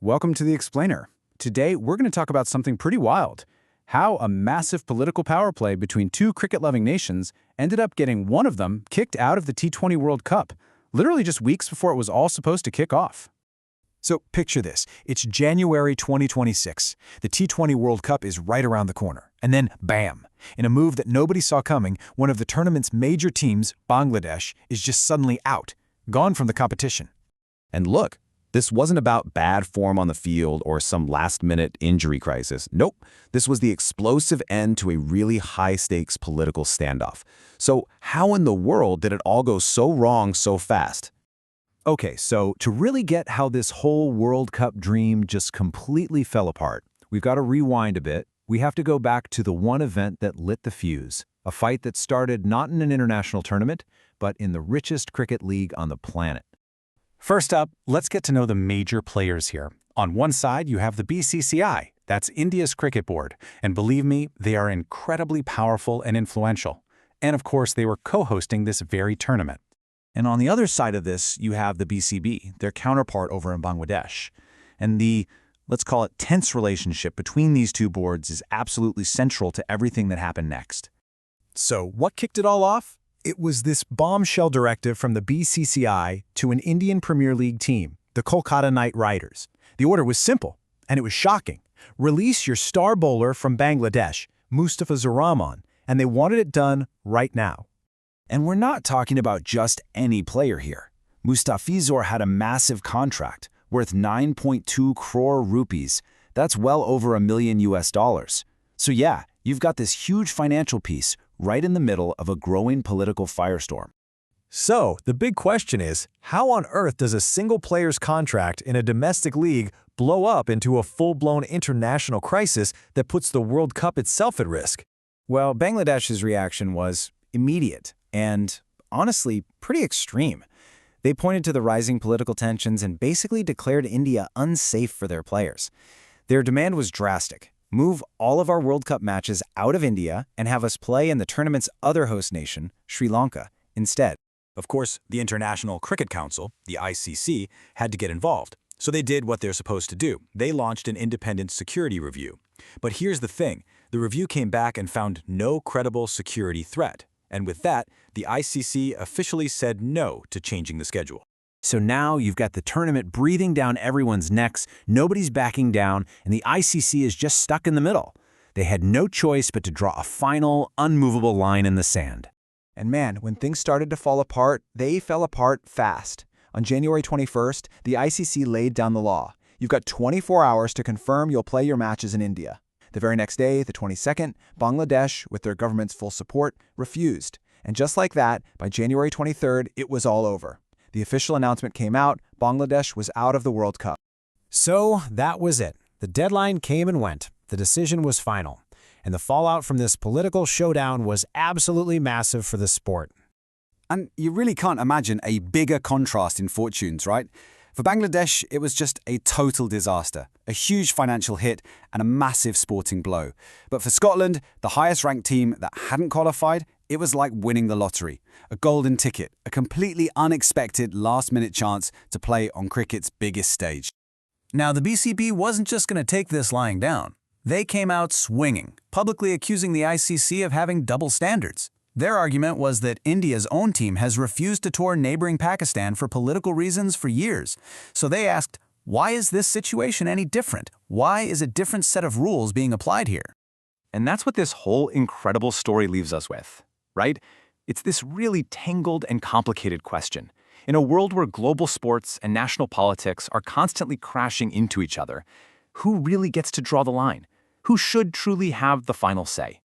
Welcome to The Explainer. Today, we're going to talk about something pretty wild. How a massive political power play between two cricket-loving nations ended up getting one of them kicked out of the T20 World Cup, literally just weeks before it was all supposed to kick off. So picture this. It's January 2026. The T20 World Cup is right around the corner. And then, bam! In a move that nobody saw coming, one of the tournament's major teams, Bangladesh, is just suddenly out, gone from the competition. And look, this wasn't about bad form on the field or some last-minute injury crisis. Nope, this was the explosive end to a really high-stakes political standoff. So how in the world did it all go so wrong so fast? Okay, so to really get how this whole World Cup dream just completely fell apart, we've got to rewind a bit. We have to go back to the one event that lit the fuse, a fight that started not in an international tournament, but in the richest cricket league on the planet. First up, let's get to know the major players here. On one side, you have the BCCI, that's India's cricket board, and believe me, they are incredibly powerful and influential. And of course, they were co-hosting this very tournament. And on the other side of this, you have the BCB, their counterpart over in Bangladesh. And the, let's call it, tense relationship between these two boards is absolutely central to everything that happened next. So what kicked it all off? It was this bombshell directive from the BCCI to an Indian Premier League team, the Kolkata Knight Riders. The order was simple, and it was shocking. Release your star bowler from Bangladesh, Mustafiz Rahman, and they wanted it done right now. And we're not talking about just any player here. Mustafizur had a massive contract worth 9.2 crore rupees. That's well over $1 million US. So yeah, you've got this huge financial piece right in the middle of a growing political firestorm. So the big question is, how on earth does a single player's contract in a domestic league blow up into a full-blown international crisis that puts the World Cup itself at risk? Well, Bangladesh's reaction was immediate and, honestly, pretty extreme. They pointed to the rising political tensions and basically declared India unsafe for their players. Their demand was drastic. Move all of our World Cup matches out of India and have us play in the tournament's other host nation, Sri Lanka, instead. Of course, the International Cricket Council, the ICC, had to get involved. So they did what they're supposed to do. They launched an independent security review. But here's the thing. The review came back and found no credible security threat. And with that, the ICC officially said no to changing the schedule. So now you've got the tournament breathing down everyone's necks, nobody's backing down, and the ICC is just stuck in the middle. They had no choice but to draw a final, unmovable line in the sand. And man, when things started to fall apart, they fell apart fast. On January 21st, the ICC laid down the law. You've got 24 hours to confirm you'll play your matches in India. The very next day, the 22nd, Bangladesh, with their government's full support, refused. And just like that, by January 23rd, it was all over. The official announcement came out, Bangladesh was out of the World Cup. So that was it. The deadline came and went. The decision was final. And the fallout from this political showdown was absolutely massive for the sport. And you really can't imagine a bigger contrast in fortunes, right? For Bangladesh, it was just a total disaster, a huge financial hit and a massive sporting blow. But for Scotland, the highest-ranked team that hadn't qualified, it was like winning the lottery, a golden ticket, a completely unexpected last-minute chance to play on cricket's biggest stage. Now, the BCB wasn't just going to take this lying down. They came out swinging, publicly accusing the ICC of having double standards. Their argument was that India's own team has refused to tour neighboring Pakistan for political reasons for years. So they asked, why is this situation any different? Why is a different set of rules being applied here? And that's what this whole incredible story leaves us with, right? It's this really tangled and complicated question. In a world where global sports and national politics are constantly crashing into each other, who really gets to draw the line? Who should truly have the final say?